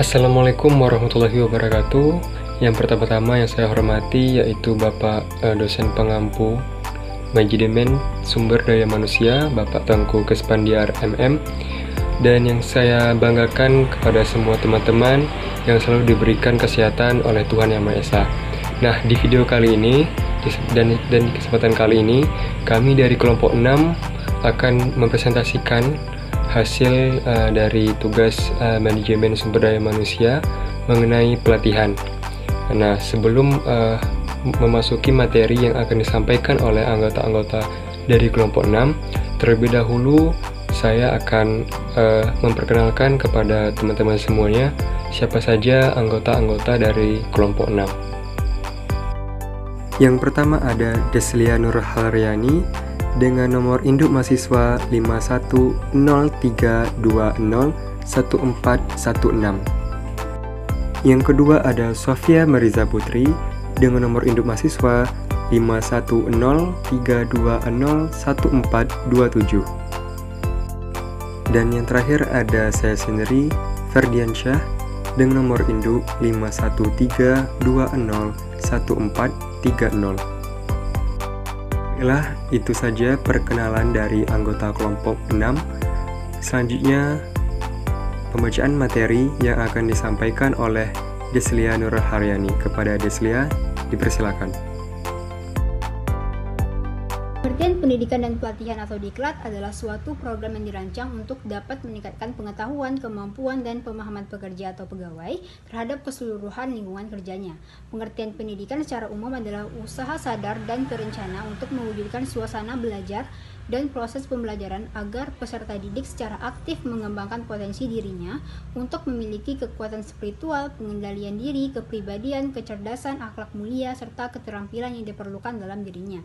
Assalamualaikum warahmatullahi wabarakatuh. Yang pertama-tama yang saya hormati yaitu Bapak dosen pengampu manajemen sumber daya manusia, Bapak Tengku Kespandiar MM. Dan yang saya banggakan kepada semua teman-teman yang selalu diberikan kesehatan oleh Tuhan Yang Maha Esa. Nah, di video kali ini dan di kesempatan kali ini, kami dari kelompok 6 akan mempresentasikan hasil dari tugas manajemen sumber daya manusia mengenai pelatihan. Nah, sebelum memasuki materi yang akan disampaikan oleh anggota-anggota dari kelompok 6, terlebih dahulu saya akan memperkenalkan kepada teman-teman semuanya siapa saja anggota-anggota dari kelompok 6. Yang pertama ada Deslia Nurharyani dengan nomor induk mahasiswa 5103201416. Yang kedua ada Sofia Mariza Putri dengan nomor induk mahasiswa 5103201427. Dan yang terakhir ada saya sendiri, Ferdiansyah, dengan nomor induk 5132011430. Baiklah, itu saja perkenalan dari anggota kelompok 6. Selanjutnya, pembacaan materi yang akan disampaikan oleh Deslia Nurharyani. Kepada Deslia, dipersilakan. Pengertian pendidikan dan pelatihan atau diklat adalah suatu program yang dirancang untuk dapat meningkatkan pengetahuan, kemampuan, dan pemahaman pekerja atau pegawai terhadap keseluruhan lingkungan kerjanya. Pengertian pendidikan secara umum adalah usaha sadar dan terencana untuk mewujudkan suasana belajar dan proses pembelajaran agar peserta didik secara aktif mengembangkan potensi dirinya untuk memiliki kekuatan spiritual, pengendalian diri, kepribadian, kecerdasan, akhlak mulia, serta keterampilan yang diperlukan dalam dirinya.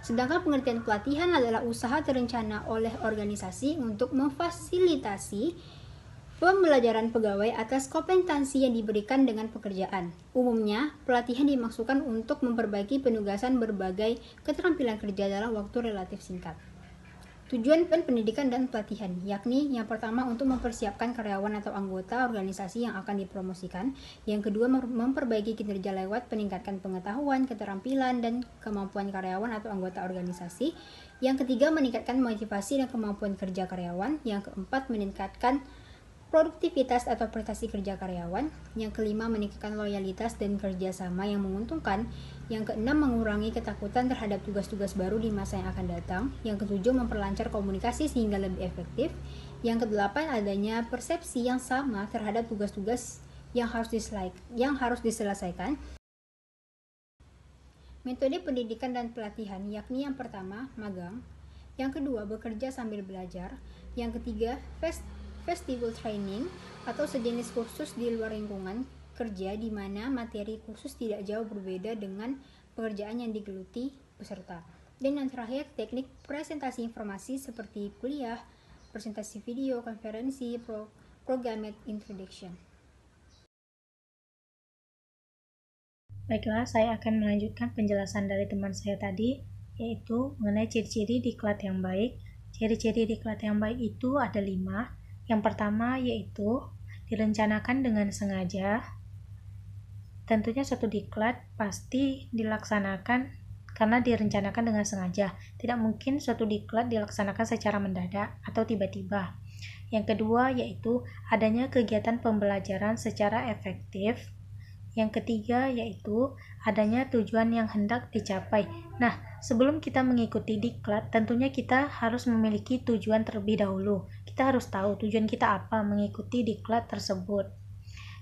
Sedangkan pengertian pelatihan adalah usaha terencana oleh organisasi untuk memfasilitasi pembelajaran pegawai atas kompetensi yang diberikan dengan pekerjaan. Umumnya, pelatihan dimaksudkan untuk memperbaiki penugasan berbagai keterampilan kerja dalam waktu relatif singkat. Tujuan pendidikan dan pelatihan, yakni yang pertama untuk mempersiapkan karyawan atau anggota organisasi yang akan dipromosikan, yang kedua memperbaiki kinerja lewat peningkatan pengetahuan, keterampilan, dan kemampuan karyawan atau anggota organisasi, yang ketiga meningkatkan motivasi dan kemampuan kerja karyawan, yang keempat meningkatkan produktivitas atau prestasi kerja karyawan, yang kelima meningkatkan loyalitas dan kerjasama yang menguntungkan, yang keenam mengurangi ketakutan terhadap tugas-tugas baru di masa yang akan datang, yang ketujuh memperlancar komunikasi sehingga lebih efektif, yang kedelapan adanya persepsi yang sama terhadap tugas-tugas yang harus diselesaikan. Metode pendidikan dan pelatihan, yakni yang pertama magang, yang kedua bekerja sambil belajar, yang ketiga festival training atau sejenis kursus di luar lingkungan kerja di mana materi kursus tidak jauh berbeda dengan pekerjaan yang digeluti peserta. Dan yang terakhir, teknik presentasi informasi seperti kuliah, presentasi video, konferensi, programmed introduction. Baiklah, saya akan melanjutkan penjelasan dari teman saya tadi, yaitu mengenai ciri-ciri diklat yang baik. Ciri-ciri diklat yang baik itu ada 5. Yang pertama yaitu direncanakan dengan sengaja. Tentunya suatu diklat pasti dilaksanakan karena direncanakan dengan sengaja. Tidak mungkin suatu diklat dilaksanakan secara mendadak atau tiba-tiba. Yang kedua yaitu adanya kegiatan pembelajaran secara efektif. Yang ketiga yaitu adanya tujuan yang hendak dicapai. Nah, sebelum kita mengikuti diklat, tentunya kita harus memiliki tujuan terlebih dahulu. Kita harus tahu tujuan kita apa mengikuti diklat tersebut.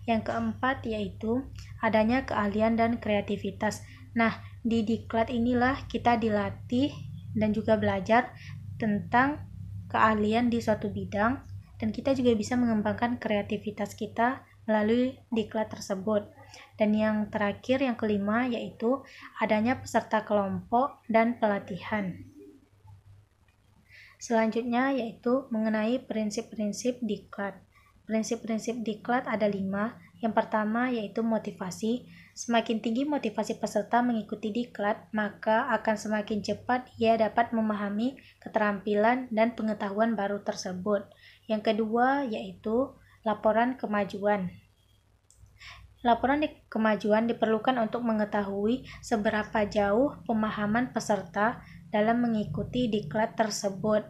Yang keempat yaitu adanya keahlian dan kreativitas. Nah, di diklat inilah kita dilatih dan juga belajar tentang keahlian di suatu bidang, dan kita juga bisa mengembangkan kreativitas kita melalui diklat tersebut. Dan yang terakhir, yang kelima, yaitu adanya peserta kelompok dan pelatihan. Selanjutnya yaitu mengenai prinsip-prinsip diklat. Prinsip-prinsip diklat ada 5. Yang pertama yaitu motivasi. Semakin tinggi motivasi peserta mengikuti diklat, maka akan semakin cepat ia dapat memahami keterampilan dan pengetahuan baru tersebut. Yang kedua yaitu laporan kemajuan. Laporan kemajuan diperlukan untuk mengetahui seberapa jauh pemahaman peserta dalam mengikuti diklat tersebut.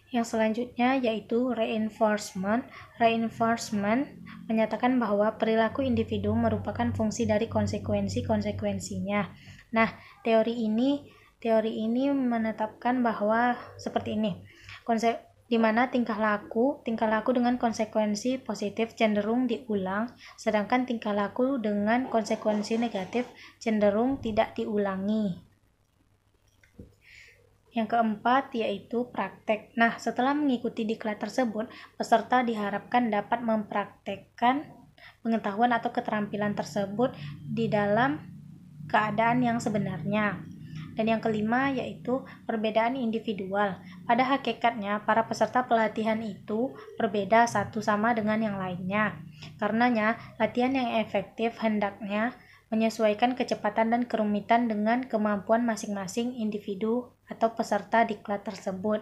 Yang selanjutnya yaitu reinforcement. Reinforcement menyatakan bahwa perilaku individu merupakan fungsi dari konsekuensi-konsekuensinya. Nah, teori ini menetapkan bahwa seperti ini. Di mana tingkah laku dengan konsekuensi positif cenderung diulang, sedangkan tingkah laku dengan konsekuensi negatif cenderung tidak diulangi. Yang keempat yaitu praktek. Nah, setelah mengikuti diklat tersebut, peserta diharapkan dapat mempraktekkan pengetahuan atau keterampilan tersebut di dalam keadaan yang sebenarnya. Dan yang kelima yaitu perbedaan individual. Pada hakikatnya, para peserta pelatihan itu berbeda satu sama dengan yang lainnya. Karenanya, latihan yang efektif hendaknya menyesuaikan kecepatan dan kerumitan dengan kemampuan masing-masing individu atau peserta diklat tersebut.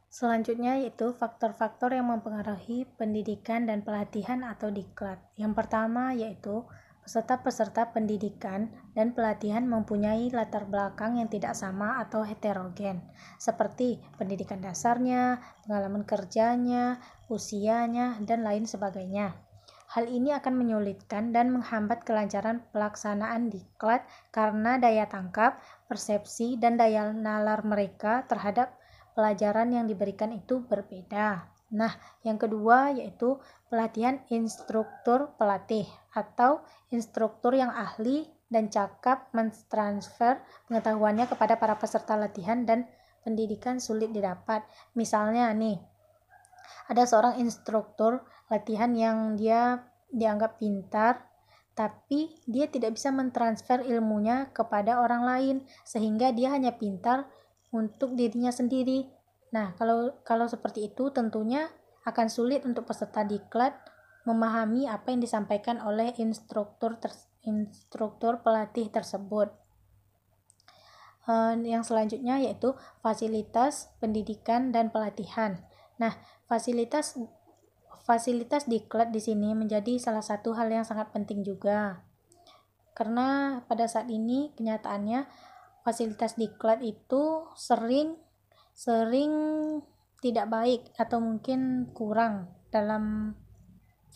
Selanjutnya yaitu faktor-faktor yang mempengaruhi pendidikan dan pelatihan atau diklat. Yang pertama yaitu peserta-peserta pendidikan dan pelatihan mempunyai latar belakang yang tidak sama atau heterogen, seperti pendidikan dasarnya, pengalaman kerjanya, usianya, dan lain sebagainya. Hal ini akan menyulitkan dan menghambat kelancaran pelaksanaan diklat karena daya tangkap, persepsi, dan daya nalar mereka terhadap pelajaran yang diberikan itu berbeda. Nah, yang kedua yaitu pelatihan instruktur pelatih atau instruktur yang ahli dan cakap mentransfer pengetahuannya kepada para peserta latihan dan pendidikan sulit didapat. Misalnya nih, ada seorang instruktur latihan yang dia dianggap pintar, tapi dia tidak bisa mentransfer ilmunya kepada orang lain, sehingga dia hanya pintar untuk dirinya sendiri. Nah, kalau seperti itu tentunya akan sulit untuk peserta diklat memahami apa yang disampaikan oleh instruktur pelatih tersebut. Yang selanjutnya yaitu fasilitas pendidikan dan pelatihan. Nah, fasilitas diklat di sini menjadi salah satu hal yang sangat penting juga. Karena pada saat ini kenyataannya fasilitas diklat itu sering tidak baik atau mungkin kurang dalam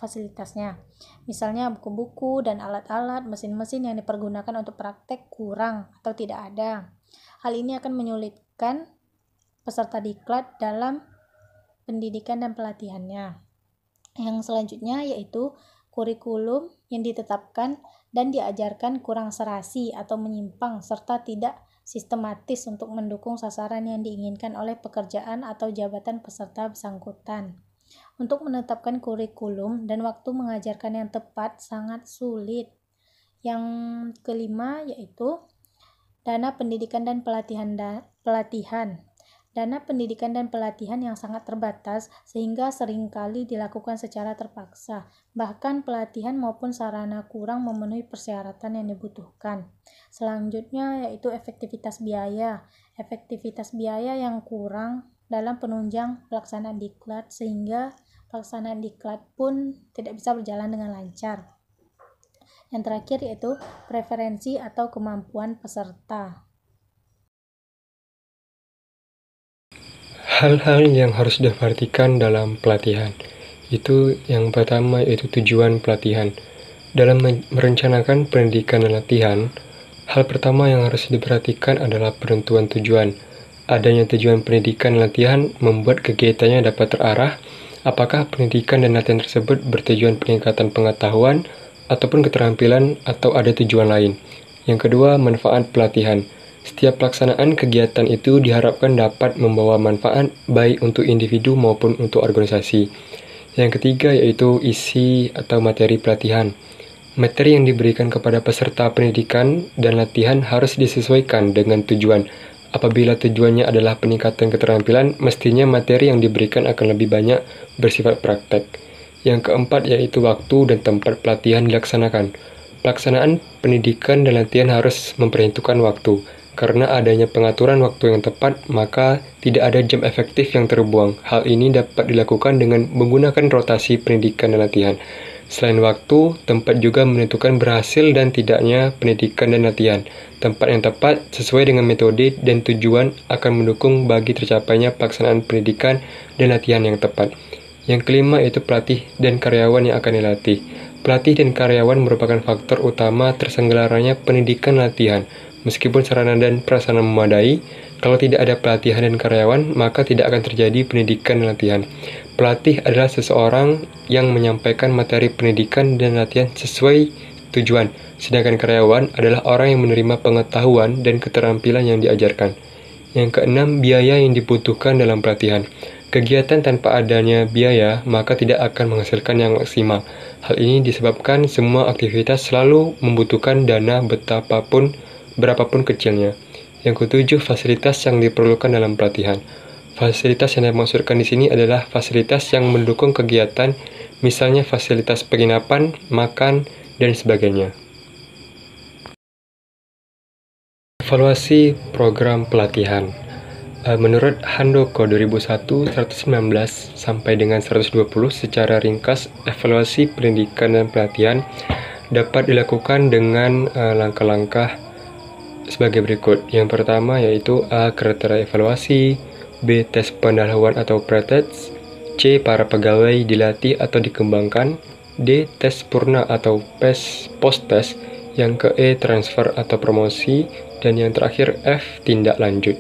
fasilitasnya. Misalnya buku-buku dan alat-alat, mesin-mesin yang dipergunakan untuk praktek kurang atau tidak ada. Hal ini akan menyulitkan peserta diklat dalam pendidikan dan pelatihannya. Yang selanjutnya yaitu kurikulum yang ditetapkan dan diajarkan kurang serasi atau menyimpang serta tidak sistematis untuk mendukung sasaran yang diinginkan oleh pekerjaan atau jabatan peserta bersangkutan. Untuk menetapkan kurikulum dan waktu mengajarkan yang tepat sangat sulit. Yang kelima yaitu dana pendidikan dan pelatihan. Dana pendidikan dan pelatihan yang sangat terbatas sehingga seringkali dilakukan secara terpaksa. Bahkan pelatihan maupun sarana kurang memenuhi persyaratan yang dibutuhkan. Selanjutnya yaitu efektivitas biaya. Efektivitas biaya yang kurang dalam penunjang pelaksanaan diklat sehingga pelaksanaan diklat pun tidak bisa berjalan dengan lancar. Yang terakhir yaitu preferensi atau kemampuan peserta. Hal-hal yang harus diperhatikan dalam pelatihan itu yang pertama yaitu tujuan pelatihan. Dalam merencanakan pendidikan dan latihan, hal pertama yang harus diperhatikan adalah penentuan tujuan. Adanya tujuan pendidikan dan latihan membuat kegiatannya dapat terarah. Apakah pendidikan dan latihan tersebut bertujuan peningkatan pengetahuan ataupun keterampilan atau ada tujuan lain. Yang kedua, manfaat pelatihan. Setiap pelaksanaan kegiatan itu diharapkan dapat membawa manfaat baik untuk individu maupun untuk organisasi. Yang ketiga yaitu isi atau materi pelatihan. Materi yang diberikan kepada peserta pendidikan dan latihan harus disesuaikan dengan tujuan. Apabila tujuannya adalah peningkatan keterampilan, mestinya materi yang diberikan akan lebih banyak bersifat praktek. Yang keempat yaitu waktu dan tempat pelatihan dilaksanakan. Pelaksanaan pendidikan dan latihan harus memperhitungkan waktu. Karena adanya pengaturan waktu yang tepat, maka tidak ada jam efektif yang terbuang. Hal ini dapat dilakukan dengan menggunakan rotasi pendidikan dan latihan. Selain waktu, tempat juga menentukan berhasil dan tidaknya pendidikan dan latihan. Tempat yang tepat sesuai dengan metode dan tujuan akan mendukung bagi tercapainya pelaksanaan pendidikan dan latihan yang tepat. Yang kelima yaitu pelatih dan karyawan yang akan dilatih. Pelatih dan karyawan merupakan faktor utama terselenggaranya pendidikan latihan. Meskipun sarana dan prasarana memadai, kalau tidak ada pelatihan dan karyawan, maka tidak akan terjadi pendidikan dan latihan. Pelatih adalah seseorang yang menyampaikan materi pendidikan dan latihan sesuai tujuan, sedangkan karyawan adalah orang yang menerima pengetahuan dan keterampilan yang diajarkan. Yang keenam, biaya yang dibutuhkan dalam pelatihan. Kegiatan tanpa adanya biaya, maka tidak akan menghasilkan yang maksimal. Hal ini disebabkan semua aktivitas selalu membutuhkan dana berapapun kecilnya. Yang ketujuh, fasilitas yang diperlukan dalam pelatihan. Fasilitas yang dimaksudkan di sini adalah fasilitas yang mendukung kegiatan, misalnya fasilitas penginapan, makan, dan sebagainya. Evaluasi program pelatihan. Menurut Handoko 2001, 119 sampai dengan 120 secara ringkas, evaluasi pendidikan dan pelatihan dapat dilakukan dengan langkah-langkah sebagai berikut. Yang pertama yaitu A. Kriteria evaluasi, B. Tes pendahuluan atau pretest, C. Para pegawai dilatih atau dikembangkan, D. Tes purna atau post-test, yang ke E. Transfer atau promosi, dan yang terakhir F. Tindak lanjut.